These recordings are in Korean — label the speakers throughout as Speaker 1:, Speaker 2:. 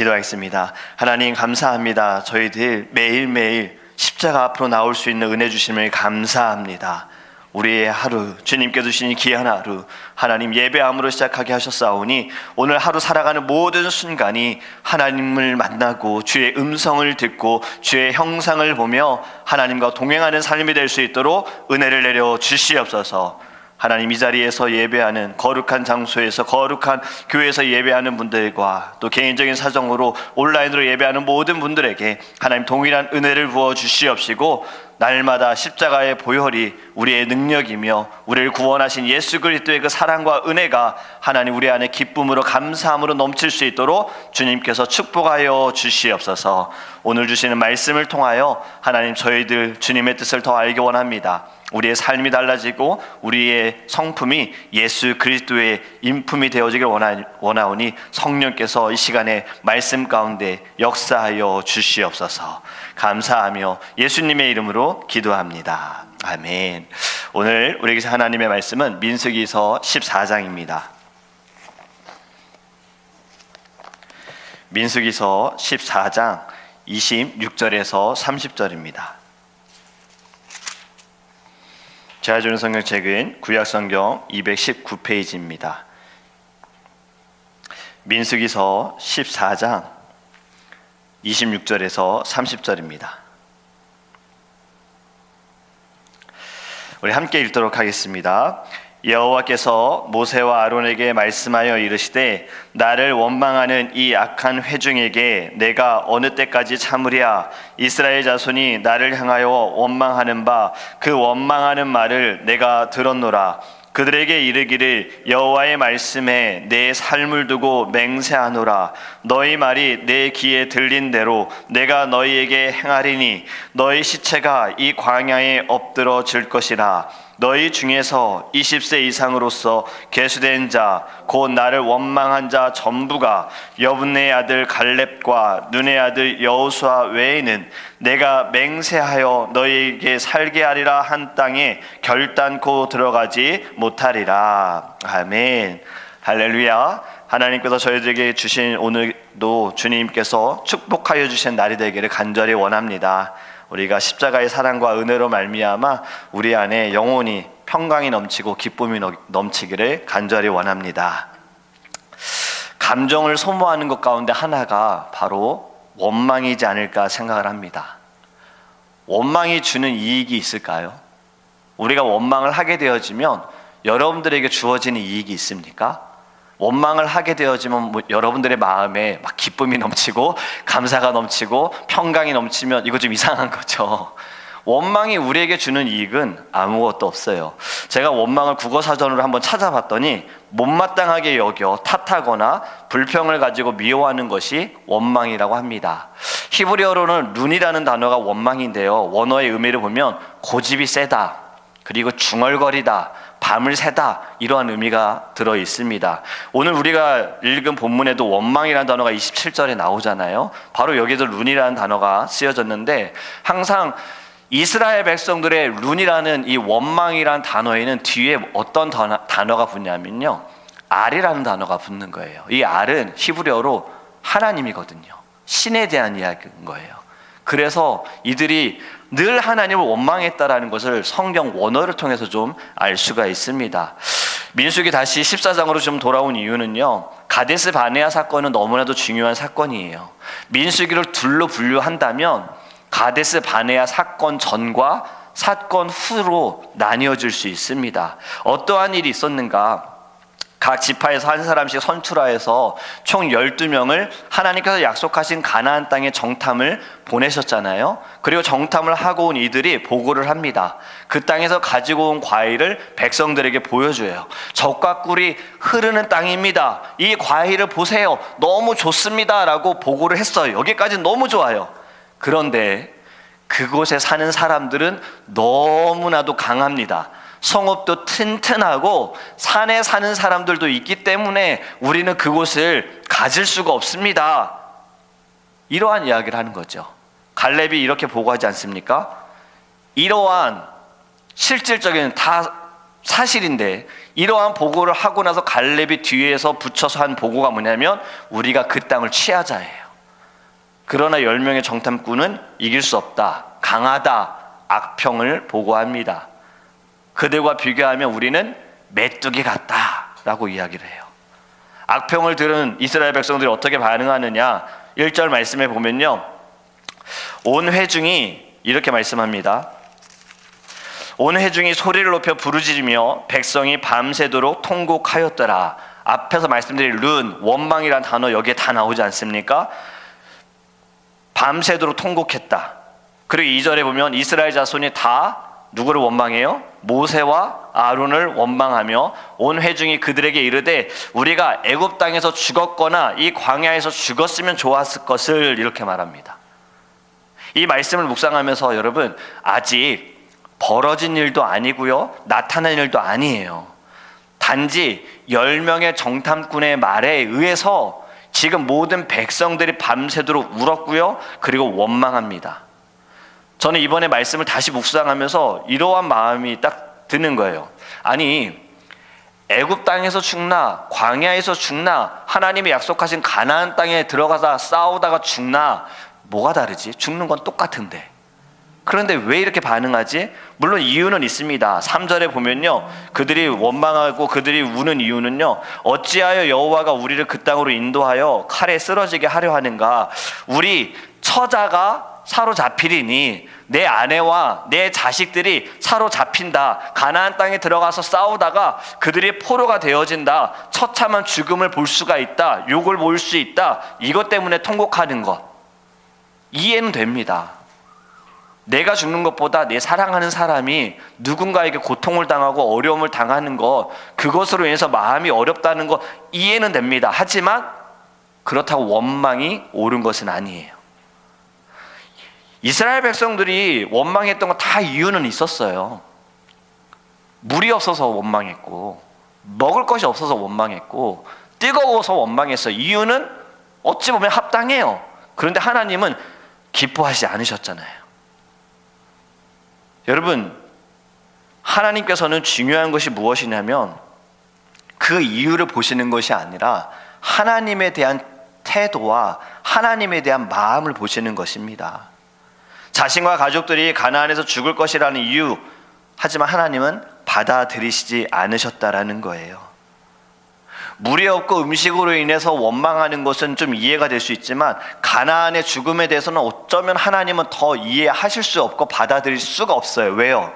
Speaker 1: 기도하겠습니다. 하나님 감사합니다. 저희들 매일매일 십자가 앞으로 나올 수 있는 은혜 주심을 감사합니다. 우리의 하루, 주님께서 주신 귀한 하루, 하나님 예배함으로 시작하게 하셨사오니 오늘 하루 살아가는 모든 순간이 하나님을 만나고 주의 음성을 듣고 주의 형상을 보며 하나님과 동행하는 삶이 될 수 있도록 은혜를 내려 주시옵소서. 하나님, 이 자리에서 예배하는 거룩한 장소에서 거룩한 교회에서 예배하는 분들과 또 개인적인 사정으로 온라인으로 예배하는 모든 분들에게 하나님 동일한 은혜를 부어 주시옵시고, 날마다 십자가의 보혈이 우리의 능력이며 우리를 구원하신 예수 그리스도의 그 사랑과 은혜가 하나님 우리 안에 기쁨으로 감사함으로 넘칠 수 있도록 주님께서 축복하여 주시옵소서. 오늘 주시는 말씀을 통하여 하나님 저희들 주님의 뜻을 더 알기 원합니다. 우리의 삶이 달라지고 우리의 성품이 예수 그리스도의 인품이 되어지길 원하오니 성령께서 이 시간에 말씀 가운데 역사하여 주시옵소서. 감사하며 예수님의 이름으로 기도합니다. 아멘. 오늘 우리에게 하나님의 말씀은 민수기서 14장입니다. 민수기서 14장 26절에서 30절입니다. 제가 주는 성경책은 구약성경 219페이지입니다. 민수기서 14장 26절에서 30절입니다. 우리 함께 읽도록 하겠습니다. 여호와께서 모세와 아론에게 말씀하여 이르시되, 나를 원망하는 이 악한 회중에게 내가 어느 때까지 참으랴? 이스라엘 자손이 나를 향하여 원망하는 바 그 원망하는 말을 내가 들었노라. 그들에게 이르기를, 여호와의 말씀에 내 삶을 두고 맹세하노라. 너희 말이 내 귀에 들린 대로 내가 너희에게 행하리니 너희 시체가 이 광야에 엎드러질 것이라. 너희 중에서 20세 이상으로서 계수된 자 곧 나를 원망한 자 전부가 여분의 아들 갈렙과 눈의 아들 여호수아 외에는 내가 맹세하여 너희에게 살게 하리라 한 땅에 결단코 들어가지 못하리라. 아멘. 할렐루야. 하나님께서 저희들에게 주신 오늘도 주님께서 축복하여 주신 날이 되기를 간절히 원합니다. 우리가 십자가의 사랑과 은혜로 말미암아 우리 안에 영혼이 평강이 넘치고 기쁨이 넘치기를 간절히 원합니다. 감정을 소모하는 것 가운데 하나가 바로 원망이지 않을까 생각을 합니다. 원망이 주는 이익이 있을까요? 우리가 원망을 하게 되어지면 여러분들에게 주어지는 이익이 있습니까? 원망을 하게 되어지면 여러분들의 마음에 막 기쁨이 넘치고 감사가 넘치고 평강이 넘치면 이거 좀 이상한 거죠. 원망이 우리에게 주는 이익은 아무것도 없어요. 제가 원망을 국어사전으로 한번 찾아봤더니 못마땅하게 여겨 탓하거나 불평을 가지고 미워하는 것이 원망이라고 합니다. 히브리어로는 룬이라는 단어가 원망인데요, 원어의 의미를 보면 고집이 세다, 그리고 중얼거리다, 밤을 새다, 이러한 의미가 들어 있습니다. 오늘 우리가 읽은 본문에도 원망이라는 단어가 27절에 나오잖아요. 바로 여기도 룬이라는 단어가 쓰여졌는데, 항상 이스라엘 백성들의 룬이라는 이 원망이라는 단어에는 뒤에 어떤 단어가 붙냐면요, 알이라는 단어가 붙는 거예요. 이 알은 히브리어로 하나님이거든요. 신에 대한 이야기인 거예요. 그래서 이들이 늘 하나님을 원망했다라는 것을 성경 원어를 통해서 좀 알 수가 있습니다. 민수기 다시 14장으로 좀 돌아온 이유는요, 가데스 바네아 사건은 너무나도 중요한 사건이에요. 민수기를 둘로 분류한다면 가데스 바네아 사건 전과 사건 후로 나뉘어질 수 있습니다. 어떠한 일이 있었는가? 각 지파에서 한 사람씩 선출하여서 총 12명을 하나님께서 약속하신 가나안 땅에 정탐을 보내셨잖아요. 그리고 정탐을 하고 온 이들이 보고를 합니다. 그 땅에서 가지고 온 과일을 백성들에게 보여줘요. 젖과 꿀이 흐르는 땅입니다. 이 과일을 보세요. 너무 좋습니다 라고 보고를 했어요. 여기까지는 너무 좋아요. 그런데 그곳에 사는 사람들은 너무나도 강합니다. 성읍도 튼튼하고 산에 사는 사람들도 있기 때문에 우리는 그곳을 가질 수가 없습니다. 이러한 이야기를 하는 거죠. 갈렙이 이렇게 보고하지 않습니까? 이러한 실질적인 다 사실인데, 이러한 보고를 하고 나서 갈렙이 뒤에서 붙여서 한 보고가 뭐냐면, 우리가 그 땅을 취하자예요. 그러나 10명의 정탐꾼은 이길 수 없다. 강하다. 악평을 보고합니다. 그들과 비교하면 우리는 메뚜기 같다라고 이야기를 해요. 악평을 들은 이스라엘 백성들이 어떻게 반응하느냐? 1절 말씀에 보면요, 온 회중이 이렇게 말씀합니다. 온 회중이 소리를 높여 부르짖으며 백성이 밤새도록 통곡하였더라. 앞에서 말씀드린 룬, 원망이란 단어 여기에 다 나오지 않습니까? 밤새도록 통곡했다. 그리고 2절에 보면 이스라엘 자손이 다 누구를 원망해요? 모세와 아론을 원망하며 온 회중이 그들에게 이르되 우리가 애굽 땅에서 죽었거나 이 광야에서 죽었으면 좋았을 것을, 이렇게 말합니다. 이 말씀을 묵상하면서 여러분, 아직 벌어진 일도 아니고요, 나타난 일도 아니에요. 단지 10명의 정탐꾼의 말에 의해서 지금 모든 백성들이 밤새도록 울었고요, 그리고 원망합니다. 저는 이번에 말씀을 다시 묵상하면서 이러한 마음이 딱 드는 거예요. 아니, 애굽 땅에서 죽나 광야에서 죽나 하나님이 약속하신 가나안 땅에 들어가서 싸우다가 죽나 뭐가 다르지? 죽는 건 똑같은데. 그런데 왜 이렇게 반응하지? 물론 이유는 있습니다. 3절에 보면요, 그들이 원망하고 그들이 우는 이유는요, 어찌하여 여호와가 우리를 그 땅으로 인도하여 칼에 쓰러지게 하려 하는가? 우리 처자가 사로잡히리니 내 아내와 내 자식들이 사로잡힌다. 가나안 땅에 들어가서 싸우다가 그들이 포로가 되어진다. 처참한 죽음을 볼 수가 있다. 욕을 볼 수 있다. 이것 때문에 통곡하는 것, 이해는 됩니다. 내가 죽는 것보다 내 사랑하는 사람이 누군가에게 고통을 당하고 어려움을 당하는 것, 그것으로 인해서 마음이 어렵다는 것 이해는 됩니다. 하지만 그렇다고 원망이 옳은 것은 아니에요. 이스라엘 백성들이 원망했던 거 다 이유는 있었어요. 물이 없어서 원망했고, 먹을 것이 없어서 원망했고, 뜨거워서 원망했어요. 이유는 어찌 보면 합당해요. 그런데 하나님은 기뻐하지 않으셨잖아요. 여러분, 하나님께서는 중요한 것이 무엇이냐면 그 이유를 보시는 것이 아니라 하나님에 대한 태도와 하나님에 대한 마음을 보시는 것입니다. 자신과 가족들이 가나안에서 죽을 것이라는 이유, 하지만 하나님은 받아들이시지 않으셨다라는 거예요. 물이 없고 음식으로 인해서 원망하는 것은 좀 이해가 될 수 있지만 가나안의 죽음에 대해서는 어쩌면 하나님은 더 이해하실 수 없고 받아들일 수가 없어요. 왜요?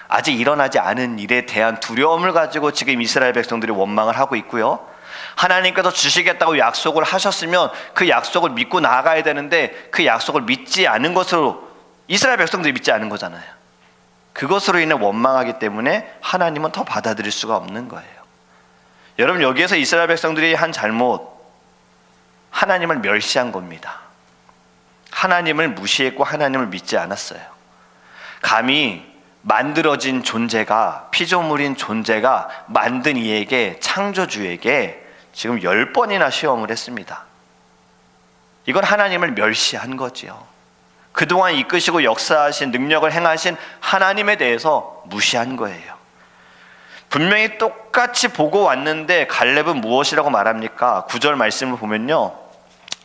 Speaker 1: 아직 일어나지 않은 일에 대한 두려움을 가지고 지금 이스라엘 백성들이 원망을 하고 있고요, 하나님께서 주시겠다고 약속을 하셨으면 그 약속을 믿고 나아가야 되는데 그 약속을 믿지 않은 것으로, 이스라엘 백성들이 믿지 않은 거잖아요. 그것으로 인해 원망하기 때문에 하나님은 더 받아들일 수가 없는 거예요. 여러분, 여기에서 이스라엘 백성들이 한 잘못, 하나님을 멸시한 겁니다. 하나님을 무시했고 하나님을 믿지 않았어요. 감히 만들어진 존재가, 피조물인 존재가 만든 이에게, 창조주에게 지금 10번이나 시험을 했습니다. 이건 하나님을 멸시한 거지요. 그동안 이끄시고 역사하신, 능력을 행하신 하나님에 대해서 무시한 거예요. 분명히 똑같이 보고 왔는데 갈렙은 무엇이라고 말합니까? 9절 말씀을 보면요,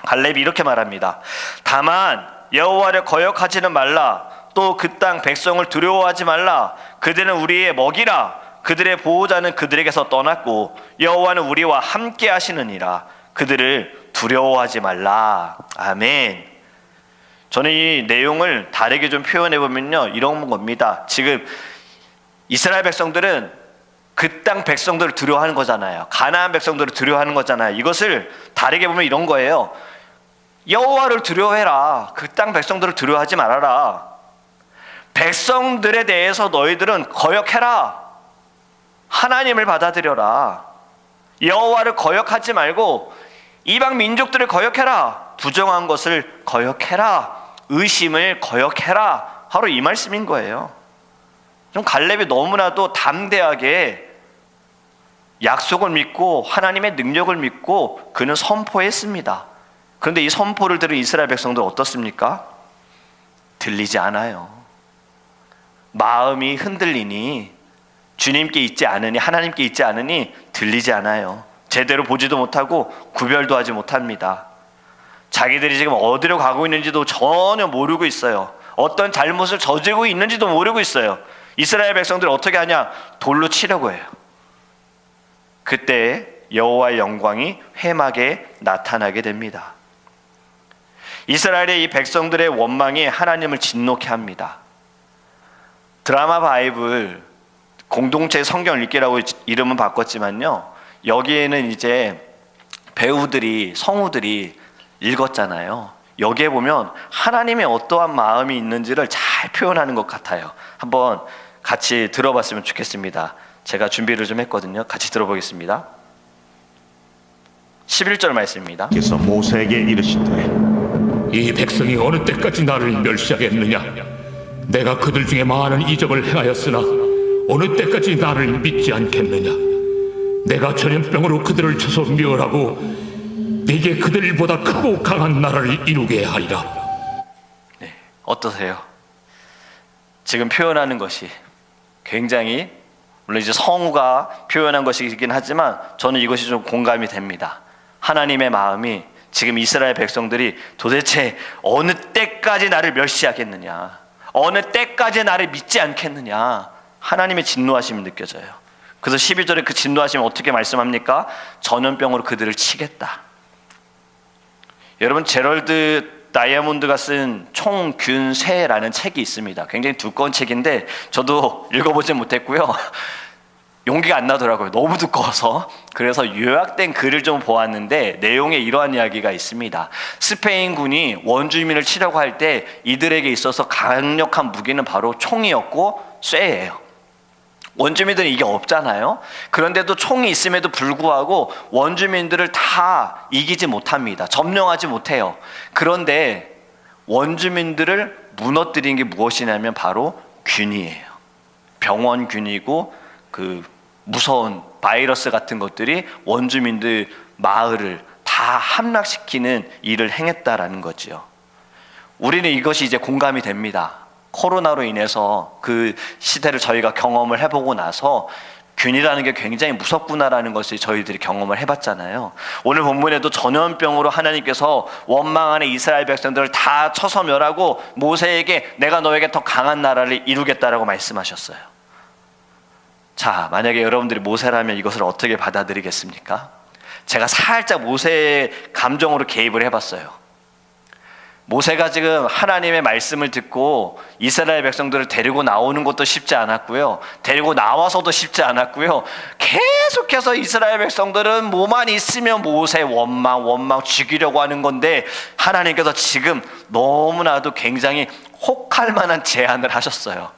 Speaker 1: 갈렙이 이렇게 말합니다. 다만 여호와를 거역하지는 말라. 또 그 땅 백성을 두려워하지 말라. 그들은 우리의 먹이라. 그들의 보호자는 그들에게서 떠났고 여호와는 우리와 함께 하시느니라. 그들을 두려워하지 말라. 아멘. 저는 이 내용을 다르게 좀 표현해 보면요, 이런 겁니다. 지금 이스라엘 백성들은 그 땅 백성들을 두려워하는 거잖아요. 가나안 백성들을 두려워하는 거잖아요. 이것을 다르게 보면 이런 거예요. 여호와를 두려워해라. 그 땅 백성들을 두려워하지 말아라. 백성들에 대해서 너희들은 거역해라. 하나님을 받아들여라. 여호와를 거역하지 말고 이방 민족들을 거역해라. 부정한 것을 거역해라. 의심을 거역해라. 바로 이 말씀인 거예요. 좀 갈렙이 너무나도 담대하게 약속을 믿고 하나님의 능력을 믿고 그는 선포했습니다. 그런데 이 선포를 들은 이스라엘 백성들 어떻습니까? 들리지 않아요. 마음이 흔들리니, 주님께 있지 않으니, 하나님께 있지 않으니 들리지 않아요. 제대로 보지도 못하고 구별도 하지 못합니다. 자기들이 지금 어디로 가고 있는지도 전혀 모르고 있어요. 어떤 잘못을 저지르고 있는지도 모르고 있어요. 이스라엘 백성들이 어떻게 하냐? 돌로 치려고 해요. 그때 여호와의 영광이 회막에 나타나게 됩니다. 이스라엘의 이 백성들의 원망이 하나님을 진노케 합니다. 드라마 바이블 공동체 성경 읽기라고 이름은 바꿨지만요, 여기에는 이제 배우들이, 성우들이 읽었잖아요. 여기에 보면 하나님의 어떠한 마음이 있는지를 잘 표현하는 것 같아요. 한번 같이 들어봤으면 좋겠습니다. 제가 준비를 좀 했거든요. 같이 들어보겠습니다. 11절 말씀입니다.
Speaker 2: 그래서 모세에게 이르시되
Speaker 3: 이 백성이 어느 때까지 나를 멸시하겠느냐? 내가 그들 중에 많은 이적을 행하였으나 어느 때까지 나를 믿지 않겠느냐? 내가 전염병으로 그들을 쳐서 멸하고 네게 그들보다 크고 강한 나라를 이루게 하리라.
Speaker 1: 네, 어떠세요? 지금 표현하는 것이 굉장히, 물론 이제 성우가 표현한 것이긴 하지만 저는 이것이 좀 공감이 됩니다. 하나님의 마음이 지금 이스라엘 백성들이 도대체 어느 때까지 나를 멸시하겠느냐, 어느 때까지 나를 믿지 않겠느냐, 하나님의 진노하심이 느껴져요. 그래서 12절에 그 진노하심을 어떻게 말씀합니까? 전염병으로 그들을 치겠다. 여러분, 제럴드 다이아몬드가 쓴 총균세라는 책이 있습니다. 굉장히 두꺼운 책인데 저도 읽어보진 못했고요. 용기가 안 나더라고요. 너무 두꺼워서. 그래서 요약된 글을 좀 보았는데 내용에 이러한 이야기가 있습니다. 스페인군이 원주민을 치려고 할 때 이들에게 있어서 강력한 무기는 바로 총이었고 쇠예요. 원주민들은 이게 없잖아요. 그런데도 총이 있음에도 불구하고 원주민들을 다 이기지 못합니다. 점령하지 못해요. 그런데 원주민들을 무너뜨린 게 무엇이냐면 바로 균이에요. 병원균이고 그 무서운 바이러스 같은 것들이 원주민들 마을을 다 함락시키는 일을 행했다라는 거지요. 우리는 이것이 이제 공감이 됩니다. 코로나로 인해서 그 시대를 저희가 경험을 해보고 나서 균이라는 게 굉장히 무섭구나라는 것을 저희들이 경험을 해봤잖아요. 오늘 본문에도 전염병으로 하나님께서 원망하는 이스라엘 백성들을 다 쳐서 멸하고 모세에게 내가 너에게 더 강한 나라를 이루겠다라고 말씀하셨어요. 자, 만약에 여러분들이 모세라면 이것을 어떻게 받아들이겠습니까? 제가 살짝 모세의 감정으로 개입을 해봤어요. 모세가 지금 하나님의 말씀을 듣고 이스라엘 백성들을 데리고 나오는 것도 쉽지 않았고요. 데리고 나와서도 쉽지 않았고요. 계속해서 이스라엘 백성들은 뭐만 있으면 모세 원망 죽이려고 하는 건데 하나님께서 지금 너무나도 굉장히 혹할 만한 제안을 하셨어요.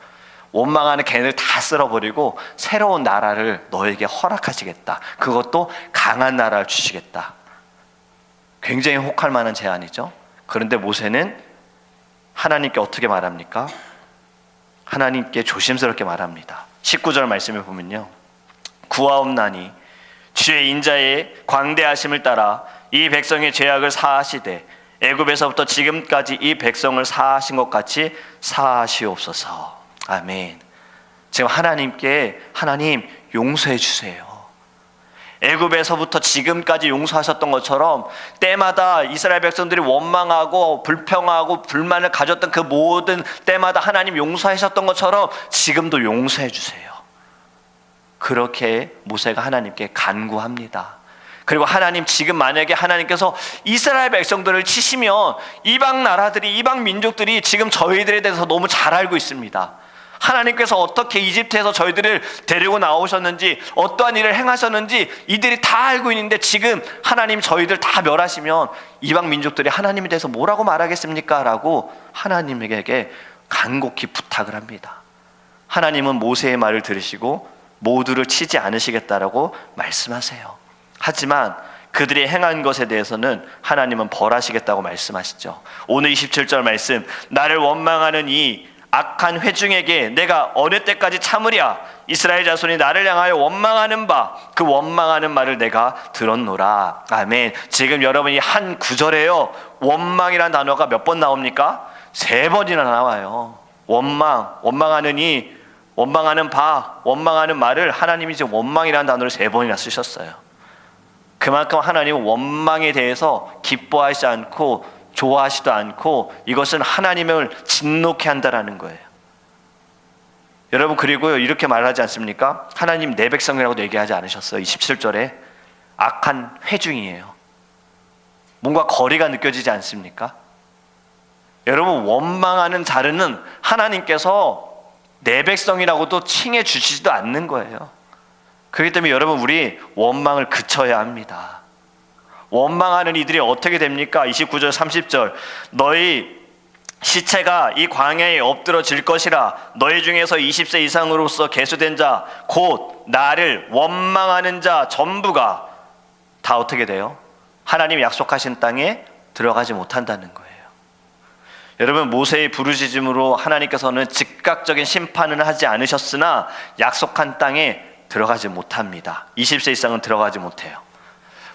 Speaker 1: 원망하는 걔네들 다 쓸어버리고 새로운 나라를 너에게 허락하시겠다. 그것도 강한 나라를 주시겠다. 굉장히 혹할 만한 제안이죠. 그런데 모세는 하나님께 어떻게 말합니까? 하나님께 조심스럽게 말합니다. 19절 말씀을 보면요, 구하옵나니 주의 인자의 광대하심을 따라 이 백성의 죄악을 사하시되 애굽에서부터 지금까지 이 백성을 사하신 것 같이 사하시옵소서. 아멘. 지금 하나님께 하나님 용서해 주세요. 애굽에서부터 지금까지 용서하셨던 것처럼 때마다 이스라엘 백성들이 원망하고 불평하고 불만을 가졌던 그 모든 때마다 하나님 용서하셨던 것처럼 지금도 용서해 주세요. 그렇게 모세가 하나님께 간구합니다. 그리고 하나님, 지금 만약에 하나님께서 이스라엘 백성들을 치시면 이방 나라들이, 이방 민족들이 지금 저희들에 대해서 너무 잘 알고 있습니다. 하나님께서 어떻게 이집트에서 저희들을 데리고 나오셨는지, 어떠한 일을 행하셨는지 이들이 다 알고 있는데 지금 하나님 저희들 다 멸하시면 이방 민족들이 하나님에 대해서 뭐라고 말하겠습니까? 라고 하나님에게 간곡히 부탁을 합니다. 하나님은 모세의 말을 들으시고 모두를 치지 않으시겠다라고 말씀하세요. 하지만 그들이 행한 것에 대해서는 하나님은 벌하시겠다고 말씀하시죠. 오늘 27절 말씀, 나를 원망하는 이 악한 회중에게 내가 어느 때까지 참으랴? 이스라엘 자손이 나를 향하여 원망하는 바, 그 원망하는 말을 내가 들었노라. 아멘. 지금 여러분이 한 구절에요, 원망이라는 단어가 몇 번 나옵니까? 3번이나 나와요. 원망하는 이, 원망하는 바, 원망하는 말을 하나님이 지금 원망이라는 단어를 3번이나 쓰셨어요. 그만큼 하나님은 원망에 대해서 기뻐하지 않고 좋아하지도 않고 이것은 하나님을 진노케 한다라는 거예요. 여러분, 그리고요, 이렇게 말하지 않습니까? 하나님 내 백성이라고도 얘기하지 않으셨어요. 27절에 악한 회중이에요. 뭔가 거리가 느껴지지 않습니까? 여러분, 원망하는 자르는 하나님께서 내 백성이라고도 칭해 주시지도 않는 거예요. 그렇기 때문에 여러분, 우리 원망을 그쳐야 합니다. 원망하는 이들이 어떻게 됩니까? 29절 30절 너희 시체가 이 광야에 엎드러질 것이라. 너희 중에서 20세 이상으로서 계수된 자 곧 나를 원망하는 자 전부가 다 어떻게 돼요? 하나님이 약속하신 땅에 들어가지 못한다는 거예요. 여러분, 모세의 부르짖음으로 하나님께서는 즉각적인 심판을 하지 않으셨으나 약속한 땅에 들어가지 못합니다. 20세 이상은 들어가지 못해요.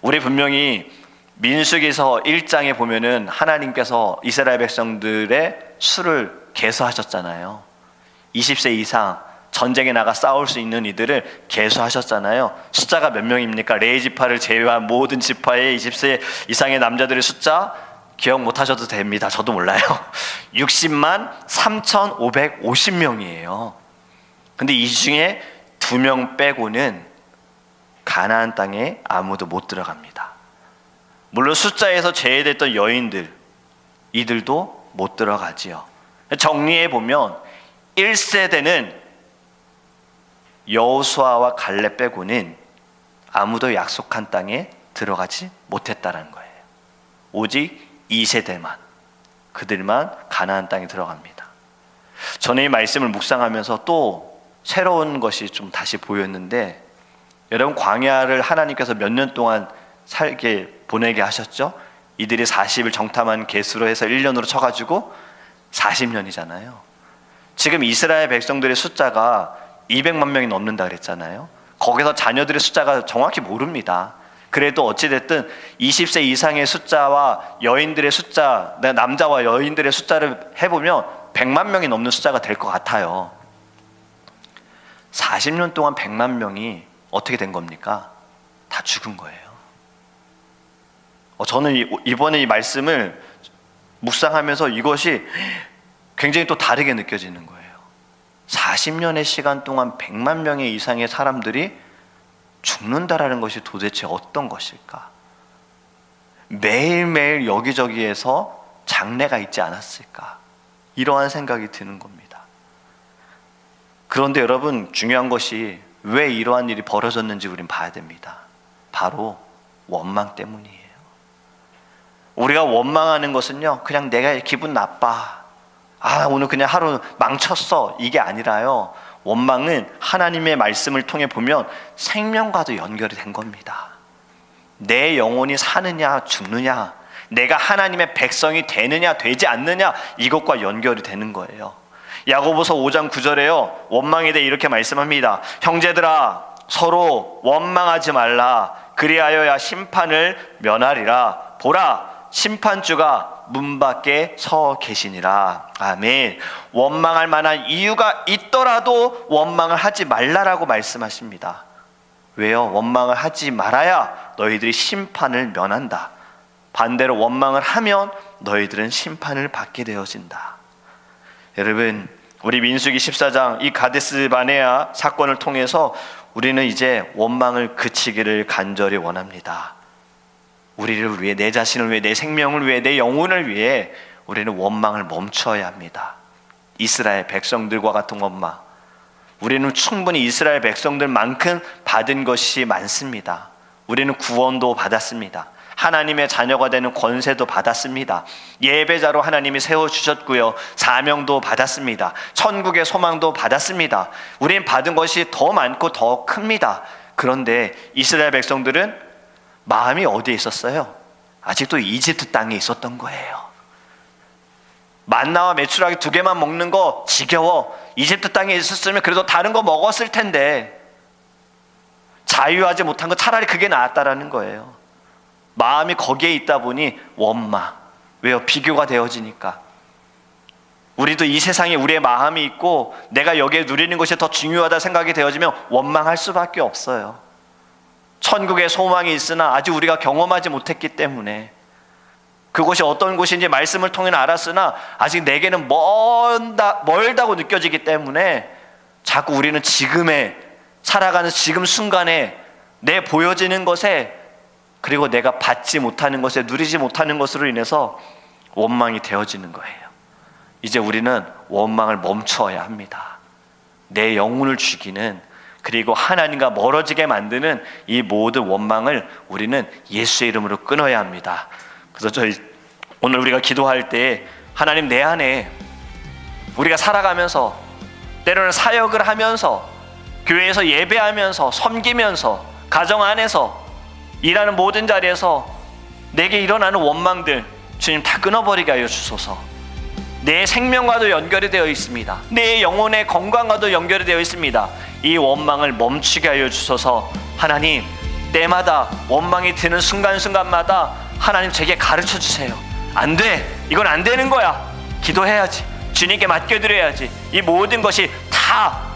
Speaker 1: 우리 분명히 민수기서 1장에 보면은 하나님께서 이스라엘 백성들의 수를 계수하셨잖아요. 20세 이상 전쟁에 나가 싸울 수 있는 이들을 계수하셨잖아요. 숫자가 몇 명입니까? 레위 지파를 제외한 모든 지파의 20세 이상의 남자들의 숫자 기억 못 하셔도 됩니다. 저도 몰라요. 60만 3,550명이에요. 근데 이 중에 2명 빼고는 가나안 땅에 아무도 못 들어갑니다. 물론 숫자에서 제외됐던 여인들, 이들도 못 들어가지요. 정리해 보면 1세대는 여호수아와 갈렙 빼고는 아무도 약속한 땅에 들어가지 못했다는 거예요. 오직 2세대만, 그들만 가나안 땅에 들어갑니다. 저는 이 말씀을 묵상하면서 또 새로운 것이 좀 다시 보였는데, 여러분, 광야를 하나님께서 몇 년 동안 보내게 하셨죠? 이들이 40일 정탐한 개수로 해서 1년으로 쳐가지고 40년이잖아요. 지금 이스라엘 백성들의 숫자가 200만 명이 넘는다 그랬잖아요. 거기서 자녀들의 숫자가 정확히 모릅니다. 그래도 어찌됐든 20세 이상의 숫자와 여인들의 숫자, 남자와 여인들의 숫자를 해보면 100만 명이 넘는 숫자가 될 것 같아요. 40년 동안 100만 명이 어떻게 된 겁니까? 다 죽은 거예요. 저는 이번에 이 말씀을 묵상하면서 이것이 굉장히 또 다르게 느껴지는 거예요. 40년의 시간 동안 100만 명의 이상의 사람들이 죽는다라는 것이 도대체 어떤 것일까? 매일매일 여기저기에서 장례가 있지 않았을까? 이러한 생각이 드는 겁니다. 그런데 여러분, 중요한 것이 왜 이러한 일이 벌어졌는지 우린 봐야 됩니다. 바로 원망 때문이에요. 우리가 원망하는 것은요, 그냥 내가 기분 나빠, 오늘 그냥 하루 망쳤어, 이게 아니라요, 원망은 하나님의 말씀을 통해 보면 생명과도 연결이 된 겁니다. 내 영혼이 사느냐 죽느냐, 내가 하나님의 백성이 되느냐 되지 않느냐, 이것과 연결이 되는 거예요. 야고보서 5장 9절에요 원망에 대해 이렇게 말씀합니다. 형제들아, 서로 원망하지 말라. 그리하여야 심판을 면하리라. 보라, 심판주가 문 밖에 서 계시니라. 아멘. 원망할 만한 이유가 있더라도 원망을 하지 말라라고 말씀하십니다. 왜요? 원망을 하지 말아야 너희들이 심판을 면한다. 반대로 원망을 하면 너희들은 심판을 받게 되어진다. 여러분, 우리 민수기 14장 이 가데스 바네아 사건을 통해서 우리는 이제 원망을 그치기를 간절히 원합니다. 우리를 위해, 내 자신을 위해, 내 생명을 위해, 내 영혼을 위해 우리는 원망을 멈춰야 합니다. 이스라엘 백성들과 같은 원망, 우리는 충분히 이스라엘 백성들만큼 받은 것이 많습니다. 우리는 구원도 받았습니다. 하나님의 자녀가 되는 권세도 받았습니다. 예배자로 하나님이 세워주셨고요, 사명도 받았습니다. 천국의 소망도 받았습니다. 우리는 받은 것이 더 많고 더 큽니다. 그런데 이스라엘 백성들은 마음이 어디에 있었어요? 아직도 이집트 땅에 있었던 거예요. 만나와 메추라기 2개만 먹는 거 지겨워. 이집트 땅에 있었으면 그래도 다른 거 먹었을 텐데, 자유하지 못한 거 차라리 그게 나았다라는 거예요. 마음이 거기에 있다 보니 원망. 왜요? 비교가 되어지니까. 우리도 이 세상에 우리의 마음이 있고 내가 여기에 누리는 것이 더 중요하다 생각이 되어지면 원망할 수밖에 없어요. 천국의 소망이 있으나 아직 우리가 경험하지 못했기 때문에. 그곳이 어떤 곳인지 말씀을 통해 알았으나 아직 내게는 멀다고 느껴지기 때문에 자꾸 우리는 지금에 살아가는 지금 순간에 내 보여지는 것에, 그리고 내가 받지 못하는 것에, 누리지 못하는 것으로 인해서 원망이 되어지는 거예요. 이제 우리는 원망을 멈춰야 합니다. 내 영혼을 죽이는, 그리고 하나님과 멀어지게 만드는 이 모든 원망을 우리는 예수의 이름으로 끊어야 합니다. 그래서 오늘 우리가 기도할 때, 하나님, 내 안에 우리가 살아가면서, 때로는 사역을 하면서, 교회에서 예배하면서, 섬기면서, 가정 안에서, 일하는 모든 자리에서 내게 일어나는 원망들, 주님 다 끊어버리게 하여 주소서. 내 생명과도 연결이 되어 있습니다. 내 영혼의 건강과도 연결이 되어 있습니다. 이 원망을 멈추게 하여 주소서. 하나님, 때마다 원망이 드는 순간순간마다 하나님 제게 가르쳐 주세요. 안 돼, 이건 안 되는 거야. 기도해야지, 주님께 맡겨드려야지. 이 모든 것이 다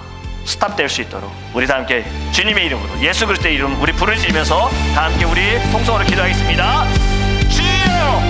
Speaker 1: 스탑될 수 있도록 우리 다 함께 주님의 이름으로, 예수 그리스도의 이름 우리 부르짖으면서 다 함께 우리 통성으로 기도하겠습니다.